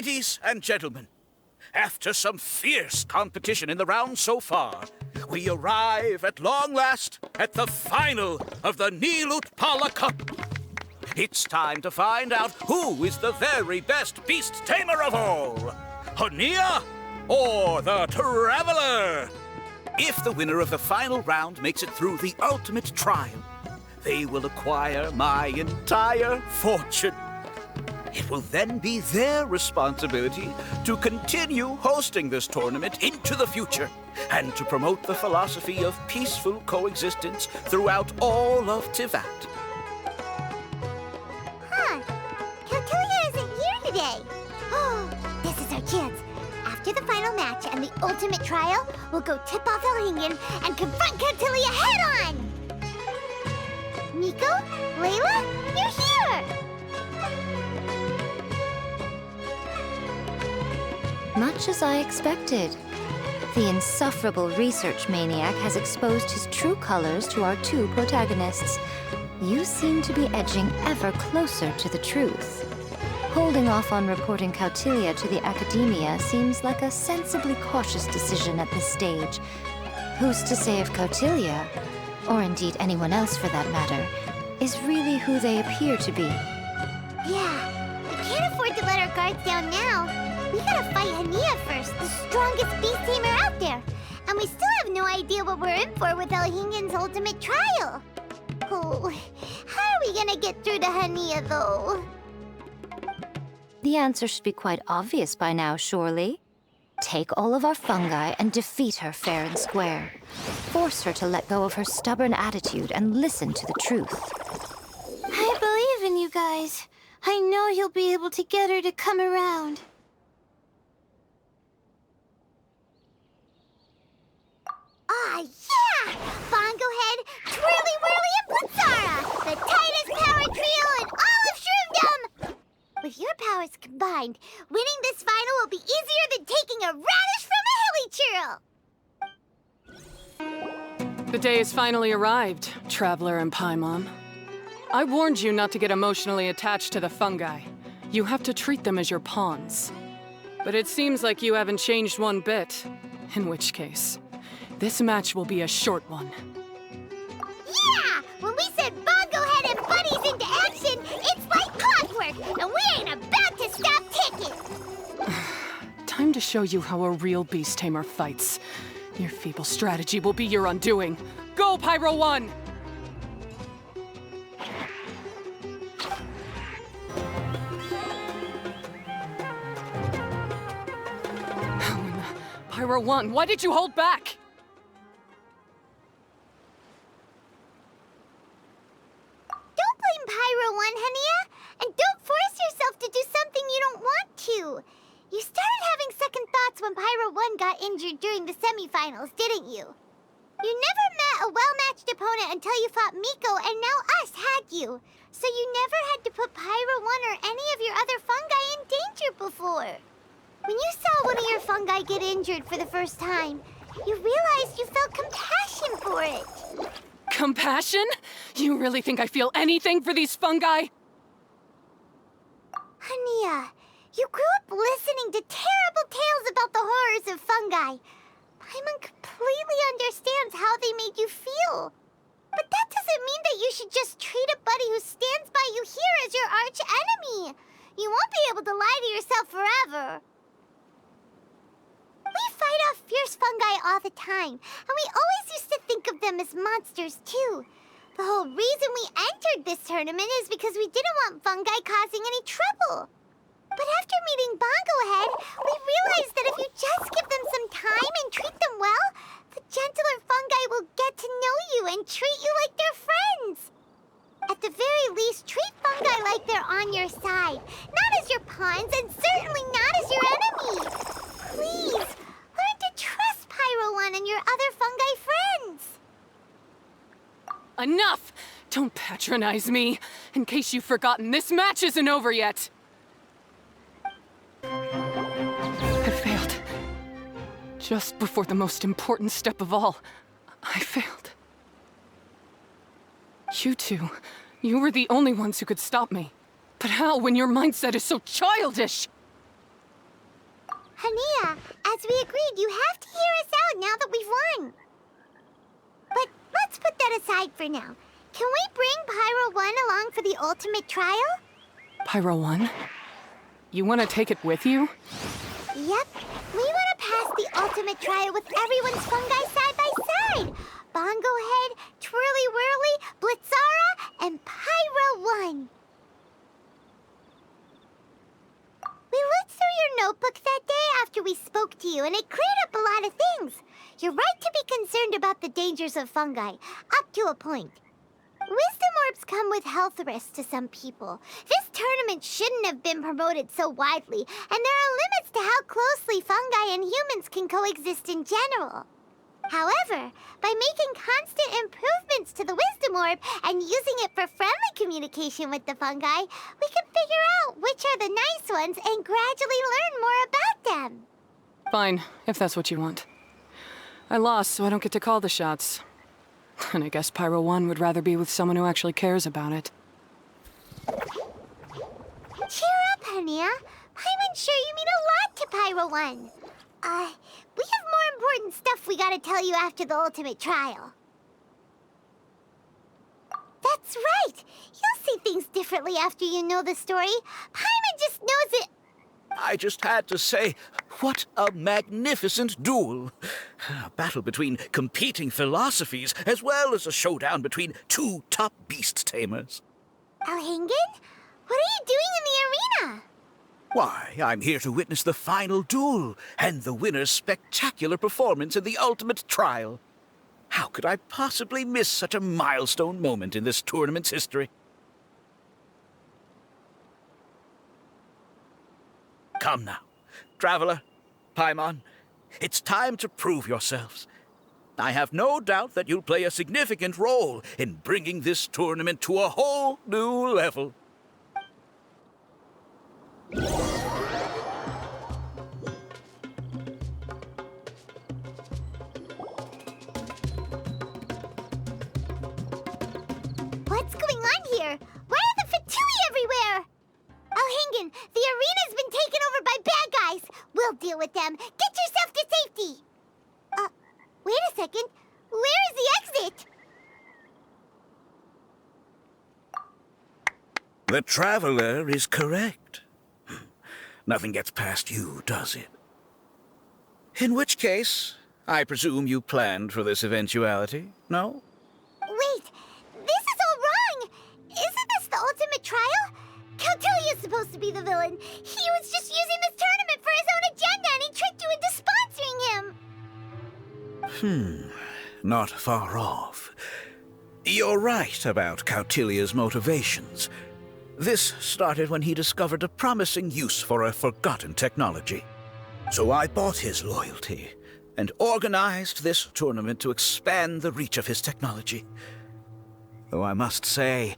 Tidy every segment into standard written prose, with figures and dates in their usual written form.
Ladies and gentlemen, after some fierce competition in the round so far, we arrive at long last at the final of the Nilut Pala Cup. It's time to find out who is the very best beast tamer of all, Hania or the Traveler. If the winner of the final round makes it through the ultimate trial, they will acquire my entire fortune. It will then be their responsibility to continue hosting this tournament into the future and to promote the philosophy of peaceful coexistence throughout all of Tivat. Huh. Caltilia isn't here today. Oh, this is our chance. After the final match and the ultimate trial, we'll go tip off Elhingen and confront Caltilia head-on! Nico? Layla? You're here! Much as I expected. The insufferable research maniac has exposed his true colors to our two protagonists. You seem to be edging ever closer to the truth. Holding off on reporting Caltilia to the Academia seems like a sensibly cautious decision at this stage. Who's to say if Caltilia, or indeed anyone else for that matter, is really who they appear to be? Yeah, we can't afford to let our guards down now. We gotta fight Hania first, the strongest beast tamer out there. And we still have no idea what we're in for with Elhingen's ultimate trial. Oh, how are we gonna get through to Hania, though? The answer should be quite obvious by now, surely. Take all of our fungi and defeat her fair and square. Force her to let go of her stubborn attitude and listen to the truth. I believe in you guys. I know you'll be able to get her to come around. Ah, yeah! Bongo Head, Twirly Whirly, and Blitzara! The tightest power trio in all of Shroomdom! With your powers combined, winning this final will be easier than taking a radish from a hilly churl! The day has finally arrived, Traveler and Paimon. I warned you not to get emotionally attached to the fungi. You have to treat them as your pawns. But it seems like you haven't changed one bit. In which case, this match will be a short one. Yeah! When we send Bongo Head and buddies into action, it's like clockwork, and we ain't about to stop ticking! Time to show you how a real beast tamer fights. Your feeble strategy will be your undoing. Go, Pyro 1! Pyro 1, why did you hold back? Don't blame Pyro 1, Hania, and don't force yourself to do something you don't want to. You started having second thoughts when Pyro 1 got injured during the semifinals, didn't you? You never met a well-matched opponent until you fought Miko, and now us had you. So you never had to put Pyro 1 or any of your other fungi in danger before. When you saw one of your fungi get injured for the first time, you realized you felt compassion for it. Compassion? You really think I feel anything for these fungi? Hania, you grew up listening to terrible tales about the horrors of fungi. Paimon completely understands how they made you feel. But that doesn't mean that you should just treat a buddy who stands by you here as your arch enemy. You won't be able to lie to yourself forever. We fight off fierce fungi all the time, and we always used to think of them as monsters, too. The whole reason we entered this tournament is because we didn't want fungi causing any trouble. But after meeting Bongo Head, we realized that if you just give them some time and treat them well, the gentler fungi will get to know you and treat you like they're friends. At the very least, treat fungi like they're on your side, not as your pawns and certainly not as your enemies. Please, learn to trust Pyro 1 and your other fungi friends. Enough! Don't patronize me. In case you've forgotten, this match isn't over yet. I failed. Just before the most important step of all, I failed. You two, you were the only ones who could stop me. But how when your mindset is so childish? Hania, as we agreed, you have to hear us out now that we've won. But let's put that aside for now. Can we bring Pyro 1 along for the ultimate trial? Pyro 1? You want to take it with you? Yep. We want to pass the ultimate trial with everyone's fungi side by side. Bongo Head, Twirly Whirly, Blitzara, and Pyro 1. We looked through your notebook that day after we spoke to you, and it cleared up a lot of things. You're right to be concerned about the dangers of fungi, up to a point. Wisdom orbs come with health risks to some people. This tournament shouldn't have been promoted so widely, and there are limits to how closely fungi and humans can coexist in general. However, by making constant improvements to the Wisdom Orb and using it for friendly communication with the fungi, we can figure out which are the nice ones and gradually learn more about them. Fine, if that's what you want. I lost, so I don't get to call the shots. And I guess Pyro 1 would rather be with someone who actually cares about it. Cheer up, Hania. I'm sure you mean a lot to Pyro 1. We have more important stuff we gotta tell you after the ultimate trial. That's right! You'll see things differently after you know the story. Paimon just knows it. I just had to say, what a magnificent duel. A battle between competing philosophies, as well as a showdown between two top beast tamers. Alhingen? What are you doing in the arena? Why, I'm here to witness the final duel and the winner's spectacular performance in the ultimate trial. How could I possibly miss such a milestone moment in this tournament's history? Come now, Traveler, Paimon, it's time to prove yourselves. I have no doubt that you'll play a significant role in bringing this tournament to a whole new level. What's going on here? Why are the Fatui everywhere? Alhingen, the arena's been taken over by bad guys. We'll deal with them. Get yourself to safety. Wait a second. Where is the exit? The Traveler is correct. Nothing gets past you, does it? In which case, I presume you planned for this eventuality, no? Wait, this is all wrong. Isn't this the ultimate trial? Cautilia's supposed to be the villain. He was just using this tournament for his own agenda, and he tricked you into sponsoring him. Not far off. You're right about Cautilia's motivations. This started when he discovered a promising use for a forgotten technology. So I bought his loyalty and organized this tournament to expand the reach of his technology. Though I must say,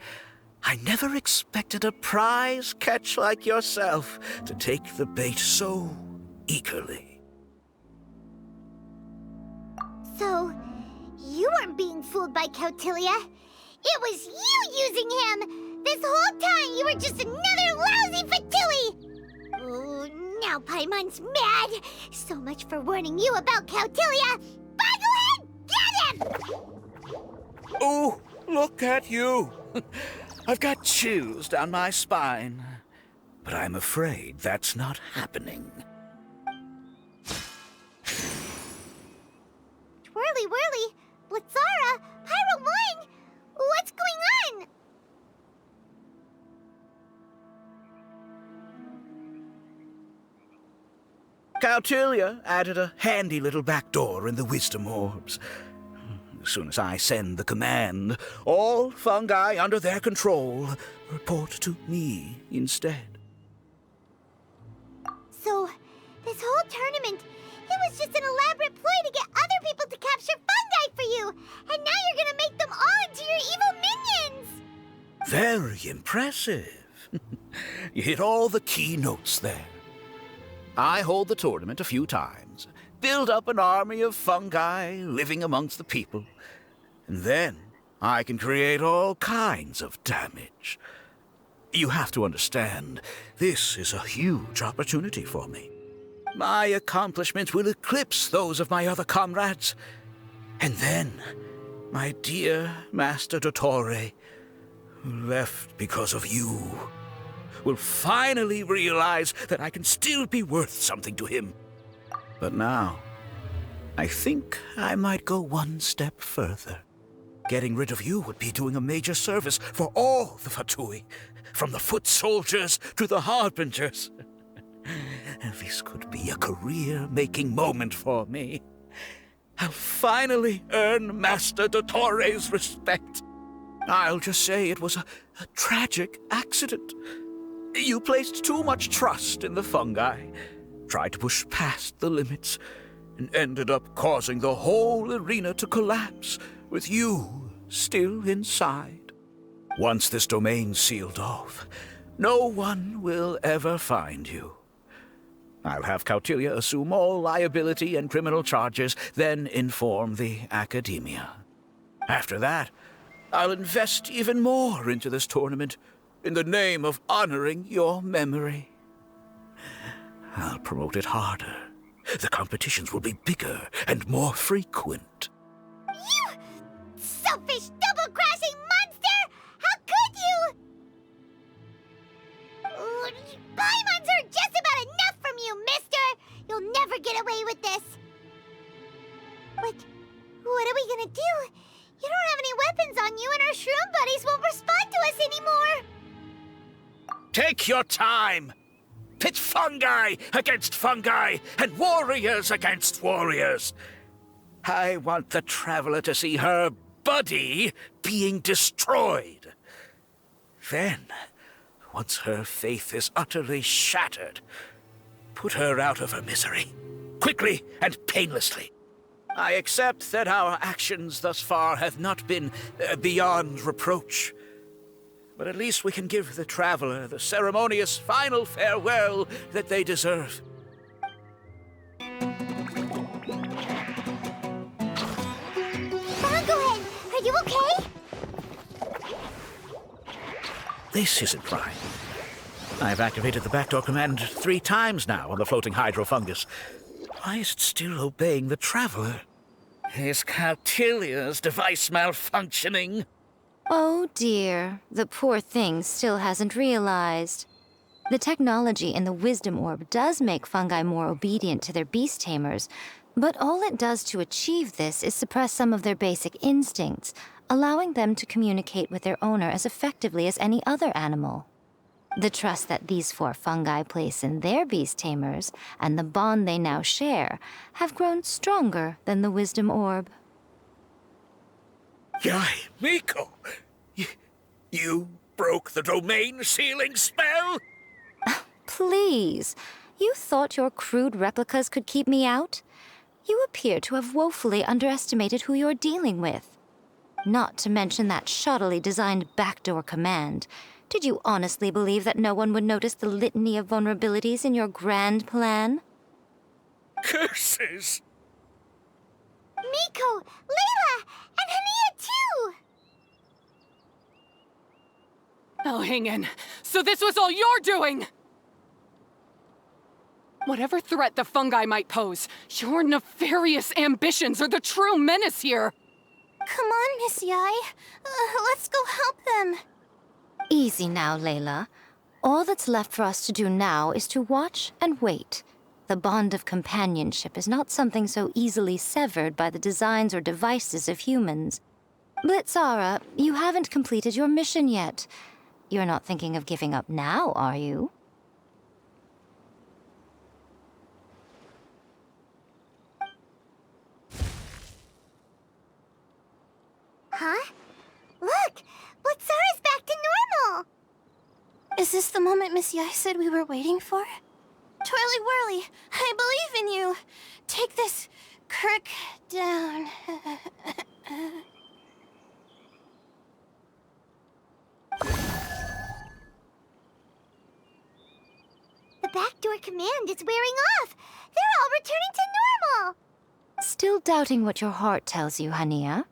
I never expected a prize catch like yourself to take the bait so eagerly. So, you weren't being fooled by Cautilia. It was you using him! This whole time you were just another lousy Fatui! Oh, now Paimon's mad! So much for warning you about Cautilia! Boglehead, get him! Oh, look at you! I've got chills down my spine. But I'm afraid that's not happening. Twirly Whirly, Blitzara, Pyro 1! What's going on? Cautilia added a handy little back door in the Wisdom Orbs. As soon as I send the command, all fungi under their control report to me instead. So, this whole tournament, it was just an elaborate ploy to get other people to capture fungi for you! And now you're gonna make them all into your evil minions! Very impressive. You hit all the key notes there. I hold the tournament a few times, build up an army of fungi living amongst the people, and then I can create all kinds of damage. You have to understand, this is a huge opportunity for me. my accomplishments will eclipse those of my other comrades. And then, my dear Master Dottore, who left because of you, will finally realize that I can still be worth something to him. But now, I think I might go one step further. Getting rid of you would be doing a major service for all the Fatui, from the foot soldiers to the harbingers. This could be a career-making moment for me. I'll finally earn Master Dottore's respect. I'll just say it was a tragic accident. You placed too much trust in the fungi, tried to push past the limits, and ended up causing the whole arena to collapse, with you still inside. Once this domain's sealed off, no one will ever find you. I'll have Cautilia assume all liability and criminal charges, then inform the Academia. After that, I'll invest even more into this tournament, in the name of honoring your memory. I'll promote it harder. The competitions will be bigger and more frequent. You selfish, double-crashing monster! How could you? Paimons are just about enough from you, mister! You'll never get away with this. But what are we gonna do? You don't have any weapons on you, and our shroom buddies won't respond to us anymore. Take your time! Pit fungi against fungi, and warriors against warriors. I want the Traveler to see her buddy being destroyed. Then, once her faith is utterly shattered, put her out of her misery, quickly and painlessly. I accept that our actions thus far have not been beyond reproach. But at least we can give the Traveler the ceremonious final farewell that they deserve. Fungohead, are you okay? This isn't right. I've activated the backdoor command 3 times now on the floating hydrofungus. Why is it still obeying the Traveler? Is Cautilia's device malfunctioning? Oh dear, the poor thing still hasn't realized. The technology in the Wisdom Orb does make fungi more obedient to their beast tamers, but all it does to achieve this is suppress some of their basic instincts, allowing them to communicate with their owner as effectively as any other animal. The trust that these 4 fungi place in their beast tamers, and the bond they now share, have grown stronger than the Wisdom Orb. Yai, Miko! You broke the domain sealing spell? Please, you thought your crude replicas could keep me out? You appear to have woefully underestimated who you're dealing with. Not to mention that shoddily designed backdoor command. Did you honestly believe that no one would notice the litany of vulnerabilities in your grand plan? Curses! Miko, Layla, and Hania too! Oh, hang in. So this was all you're doing! Whatever threat the fungi might pose, your nefarious ambitions are the true menace here! Come on, Miss Yai. Let's go help them. Easy now, Layla. All that's left for us to do now is to watch and wait. The bond of companionship is not something so easily severed by the designs or devices of humans. Blitzara, you haven't completed your mission yet. You're not thinking of giving up now, are you? Huh? Look! Blitzara's back to normal! Is this the moment Miss Yai said we were waiting for? Twirly Whirly, I believe in you! Take this crook down. The backdoor command is wearing off! They're all returning to normal! Still doubting what your heart tells you, Hania?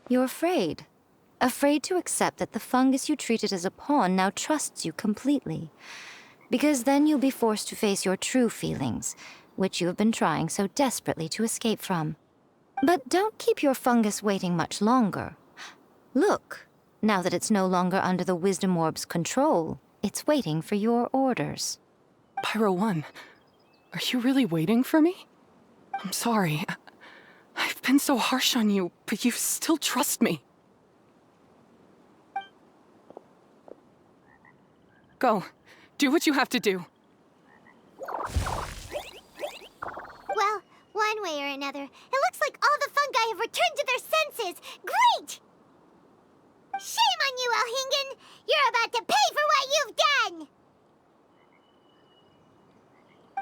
You're afraid. Afraid to accept that the fungus you treated as a pawn now trusts you completely. because then you'll be forced to face your true feelings, which you have been trying so desperately to escape from. But don't keep your fungus waiting much longer. Look, now that it's no longer under the Wisdom Orb's control, it's waiting for your orders. Pyro 1, are you really waiting for me? I'm sorry. I've been so harsh on you, but you still trust me. Go. Do what you have to do. Well, one way or another, it looks like all the fungi have returned to their senses. Great! Shame on you, Elhingen! You're about to pay for what you've done!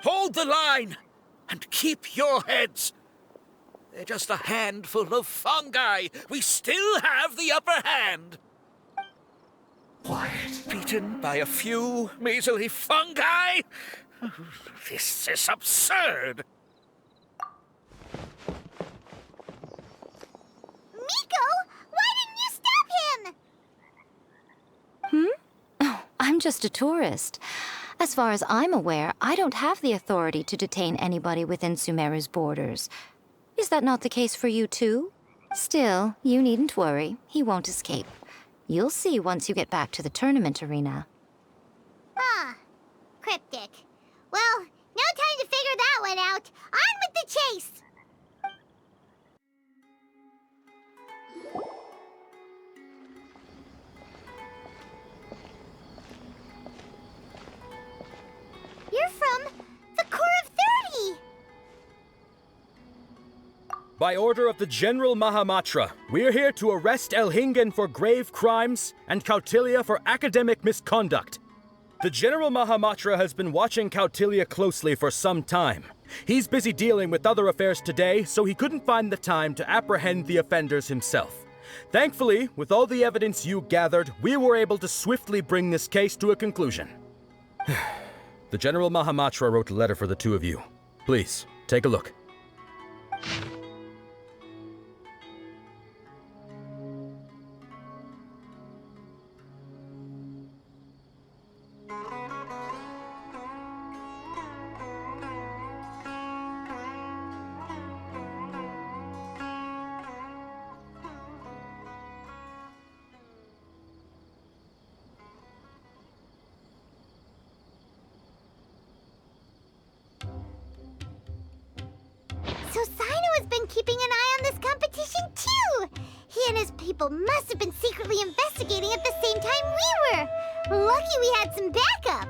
Hold the line and keep your heads. They're just a handful of fungi. We still have the upper hand. What? Beaten by a few measly fungi? This is absurd. Miko, why didn't you stop him? Oh, I'm just a tourist. As far as I'm aware, I don't have the authority to detain anybody within Sumeru's borders. Is that not the case for you too? Still, you needn't worry. He won't escape. You'll see once you get back to the tournament arena. Huh. Cryptic. Well, no time to figure that one out. On with the chase! You're from the Core of 30! By order of the General Mahamatra, we're here to arrest Elhingen for grave crimes and Kautilya for academic misconduct. The General Mahamatra has been watching Kautilya closely for some time. He's busy dealing with other affairs today, so he couldn't find the time to apprehend the offenders himself. Thankfully, with all the evidence you gathered, we were able to swiftly bring this case to a conclusion. The General Mahamatra wrote a letter for the two of you. Please, take a look. So Sino has been keeping an eye on this competition too! He and his people must have been secretly investigating at the same time we were! Lucky we had some backup!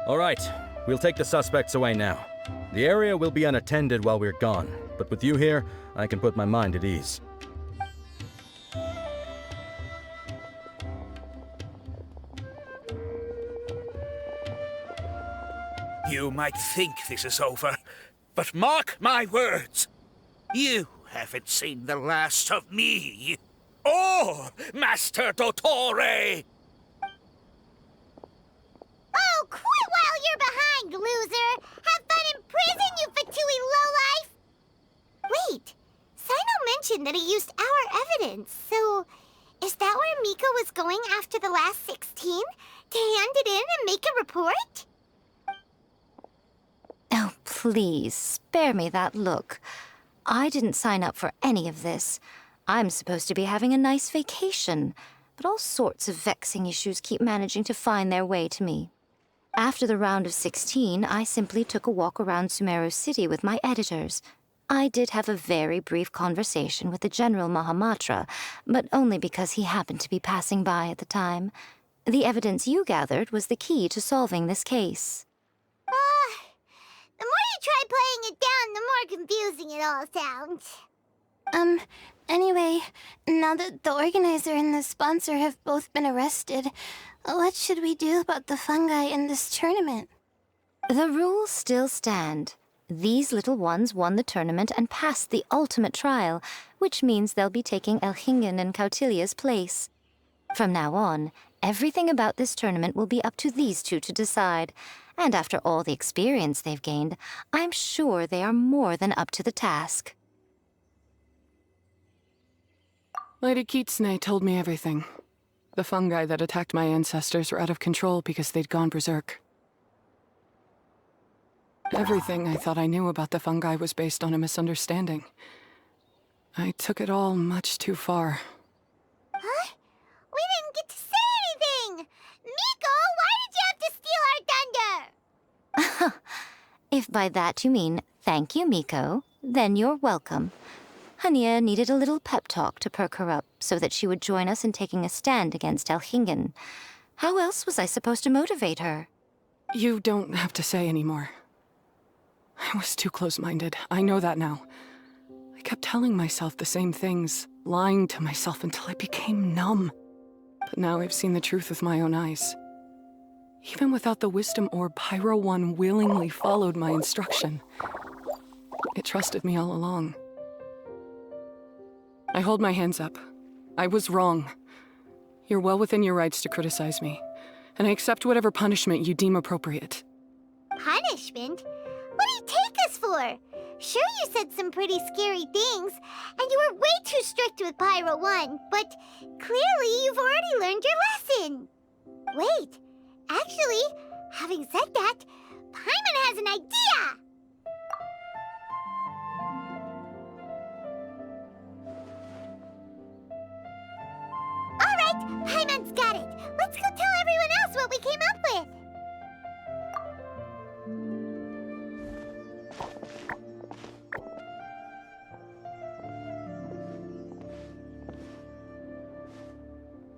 All right, we'll take the suspects away now. The area will be unattended while we're gone, but with you here, I can put my mind at ease. You might think this is over, but mark my words. You haven't seen the last of me. Or Master Dottore! Oh, quit while you're behind, loser! Have fun in prison, you fatui lowlife! Wait, Sino mentioned that he used our evidence, so is that where Miko was going after the last 16? To hand it in and make a report? Oh, please, spare me that look. I didn't sign up for any of this. I'm supposed to be having a nice vacation, but all sorts of vexing issues keep managing to find their way to me. After the round of 16, I simply took a walk around Sumeru City with my editors. I did have a very brief conversation with the General Mahamatra, but only because he happened to be passing by at the time. The evidence you gathered was the key to solving this case. The more you try playing it down, the more confusing it all sounds. Anyway, now that the organizer and the sponsor have both been arrested, what should we do about the fungi in this tournament? The rules still stand. These little ones won the tournament and passed the ultimate trial, which means they'll be taking Elhingen and Kautilya's place. From now on, everything about this tournament will be up to these two to decide. And after all the experience they've gained, I'm sure they are more than up to the task. Lady Kitsune told me everything. The fungi that attacked my ancestors were out of control because they'd gone berserk. Everything I thought I knew about the fungi was based on a misunderstanding. I took it all much too far. Huh? We didn't get to say anything! Miko, why did you have to steal our thunder? If by that you mean thank you, Miko, then you're welcome. Hania needed a little pep talk to perk her up so that she would join us in taking a stand against Elhingen. How else was I supposed to motivate her? You don't have to say anymore. I was too close-minded. I know that now. I kept telling myself the same things, lying to myself until I became numb. But now I've seen the truth with my own eyes. Even without the wisdom orb, Pyro One willingly followed my instruction. It trusted me all along. I hold my hands up. I was wrong. You're well within your rights to criticize me, and I accept whatever punishment you deem appropriate. Punishment? What do you take us for? Sure, you said some pretty scary things, and you were way too strict with Pyro One, but clearly you've already learned your lesson. Wait, actually, having said that, Paimon has an idea! Alright, Paimon's got it. Let's go tell everyone else what we came up with.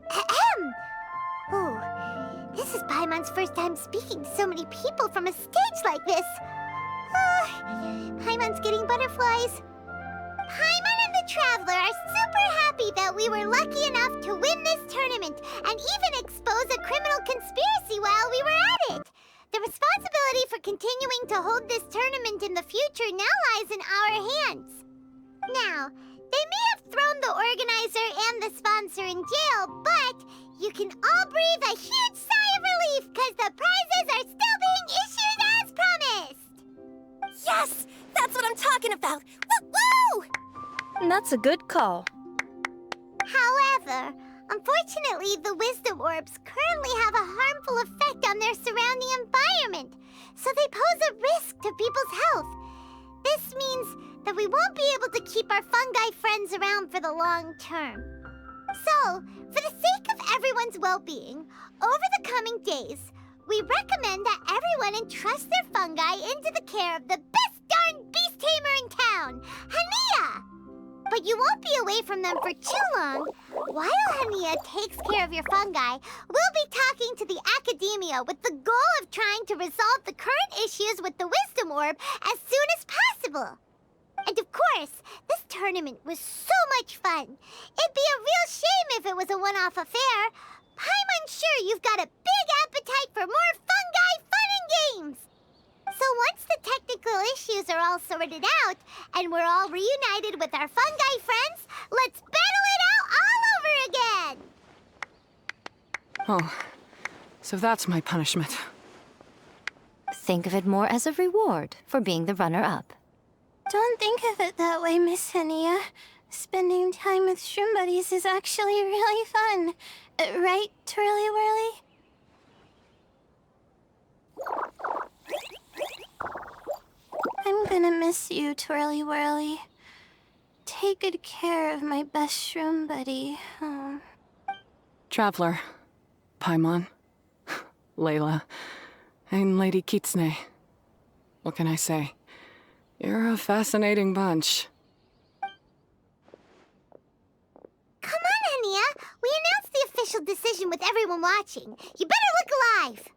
Ahem. Oh, this is Paimon's first time speaking to so many people from a stage like this. Paimon's getting butterflies. Paimon and the Traveler are super happy that we were lucky enough to win this tournament and even expose a criminal conspiracy while we were at it. The responsibility for continuing to hold this tournament in the future now lies in our hands. Now, they may have thrown the organizer and the sponsor in jail, but you can all breathe a huge sigh of relief because the prizes are still being issued as promised. Yes! That's what I'm talking about! Woo-woo! That's a good call. However, unfortunately, the wisdom orbs currently have a harmful effect on their surrounding environment, so they pose a risk to people's health. This means that we won't be able to keep our fungi friends around for the long term. So, for the sake of everyone's well-being, over the coming days, we recommend that everyone entrust their fungi into the care of the best darn beast tamer in town, Hania! But you won't be away from them for too long. While Hania takes care of your fungi, we'll be talking to the academia with the goal of trying to resolve the current issues with the wisdom orb as soon as possible. And of course, this tournament was so much fun. It'd be a real shame if it was a one-off affair. I'm sure you've got a big appetite for more fungi fun and games. So once the technical issues are all sorted out, and we're all reunited with our fungi friends, let's battle it out all over again! Oh, so that's my punishment. Think of it more as a reward for being the runner-up. Don't think of it that way, Miss Hania. Spending time with Shroom buddies is actually really fun. Right, Twirly Whirly? I'm gonna miss you, Twirly Whirly. Take good care of my best Shroom buddy. Oh. Traveler, Paimon, Layla, and Lady Kitsune. What can I say? You're a fascinating bunch. Come on, Hania. We announced the official decision with everyone watching. You better look alive.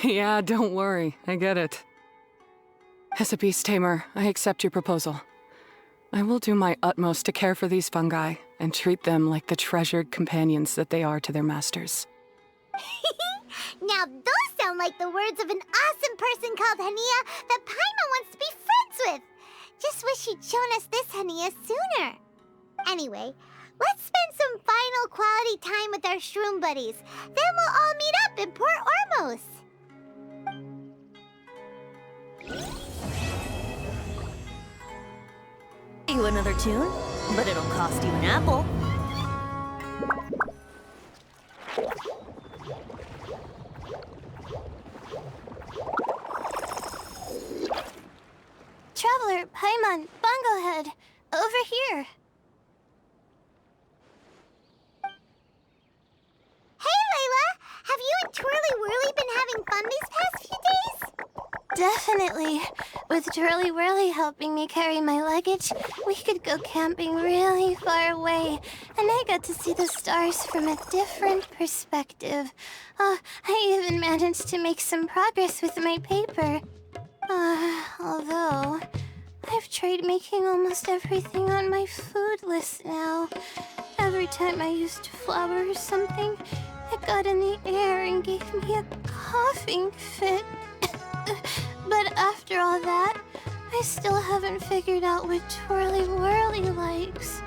Yeah, don't worry. I get it. As a beast tamer, I accept your proposal. I will do my utmost to care for these fungi and treat them like the treasured companions that they are to their masters. Now those sound like the words of an awesome person called Hania that Paimon wants to be friends with. Just wish she'd shown us this Hania sooner. Anyway, let's spend some final quality time with our Shroom buddies. Then we'll all meet up in Port Ormos. You another tune? But it'll cost you an apple. Definitely. With Twirly Whirly helping me carry my luggage, we could go camping really far away, and I got to see the stars from a different perspective. Oh, I even managed to make some progress with my paper. Although, I've tried making almost everything on my food list now. Every time I used flour or something, it got in the air and gave me a coughing fit. But after all that, I still haven't figured out what Twirly Whirly likes.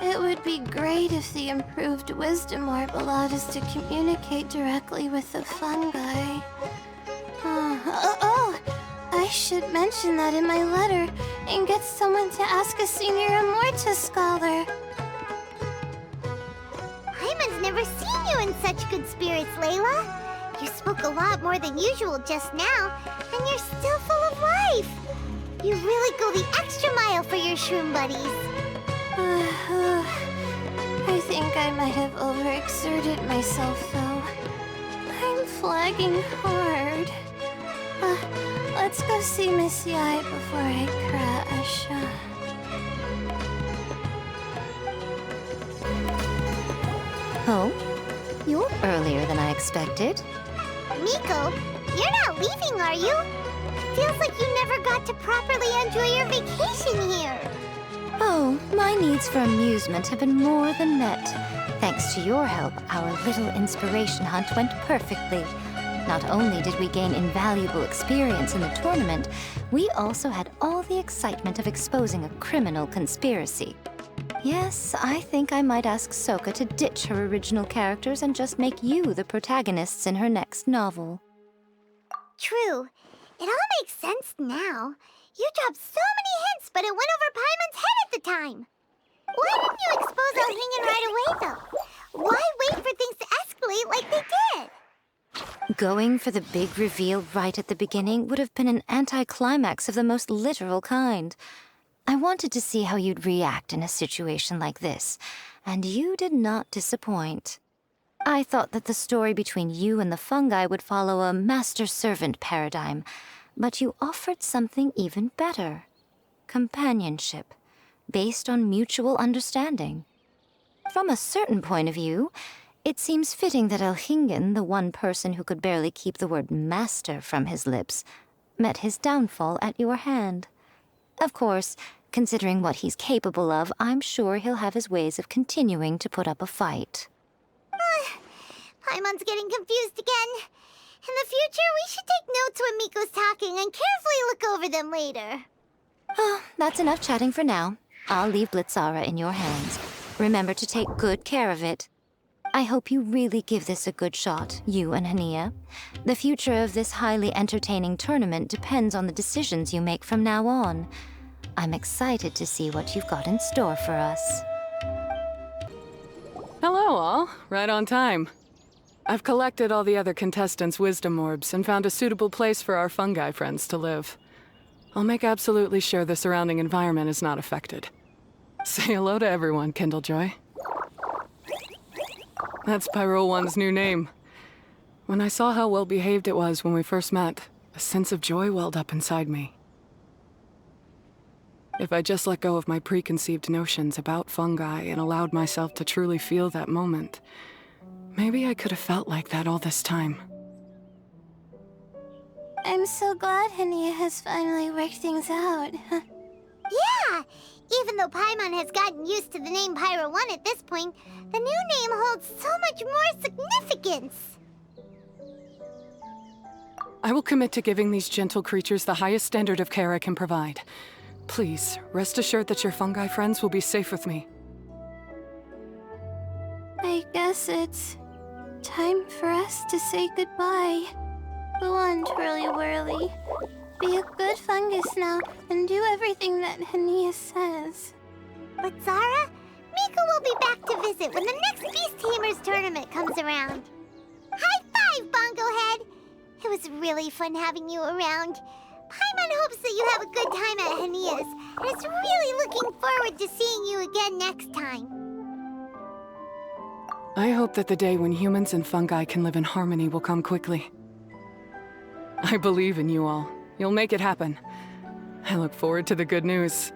It would be great if the improved wisdom orb allowed us to communicate directly with the fungi. I should mention that in my letter and get someone to ask a senior Amorta scholar. Paimon's never seen you in such good spirits, Layla. You spoke a lot more than usual just now, and you're still full of life. You really go the extra mile for your shroom buddies. I think I might have overexerted myself, though. I'm flagging hard. Let's go see Miss Yai before I crash. Oh? You're earlier than I expected. Miko, you're not leaving, are you? Feels like you never got to properly enjoy your vacation here. Oh, my needs for amusement have been more than met. Thanks to your help, our little inspiration hunt went perfectly. Not only did we gain invaluable experience in the tournament, we also had all the excitement of exposing a criminal conspiracy. Yes, I think I might ask Sokka to ditch her original characters and just make you the protagonists in her next novel. True. It all makes sense now. You dropped so many hints, but it went over Paimon's head at the time. Why didn't you expose Elhingen right away, though? Why wait for things to escalate like they did? Going for the big reveal right at the beginning would have been an anticlimax of the most literal kind. I wanted to see how you'd react in a situation like this, and you did not disappoint. I thought that the story between you and the fungi would follow a master-servant paradigm, but you offered something even better. Companionship, based on mutual understanding. From a certain point of view, it seems fitting that Elhingen, the one person who could barely keep the word master from his lips, met his downfall at your hand. Of course, considering what he's capable of, I'm sure he'll have his ways of continuing to put up a fight. Paimon's getting confused again. In the future, we should take notes when Miko's talking and carefully look over them later. Oh, that's enough chatting for now. I'll leave Blitzara in your hands. Remember to take good care of it. I hope you really give this a good shot, you and Hania. The future of this highly entertaining tournament depends on the decisions you make from now on. I'm excited to see what you've got in store for us. Hello, all. Right on time. I've collected all the other contestants' wisdom orbs and found a suitable place for our fungi friends to live. I'll make absolutely sure the surrounding environment is not affected. Say hello to everyone, Kindlejoy. That's Pyro One's new name. When I saw how well behaved it was when we first met, a sense of joy welled up inside me. If I just let go of my preconceived notions about fungi and allowed myself to truly feel that moment, maybe I could have felt like that all this time. I'm so glad Hania has finally worked things out. Yeah! Even though Paimon has gotten used to the name Pyro 1 at this point, the new name holds so much more significance. I will commit to giving these gentle creatures the highest standard of care I can provide. Please, rest assured that your fungi friends will be safe with me. I guess it's time for us to say goodbye. Go on, Twirly Whirly. Be a good fungus now and do everything that Hania says. But Zara, Miko will be back to visit when the next Beast Tamers tournament comes around. High five, Bongo Head! It was really fun having you around. Paimon hopes that you have a good time at Hania's, and is really looking forward to seeing you again next time. I hope that the day when humans and fungi can live in harmony will come quickly. I believe in you all, You'll make it happen. I look forward to the good news.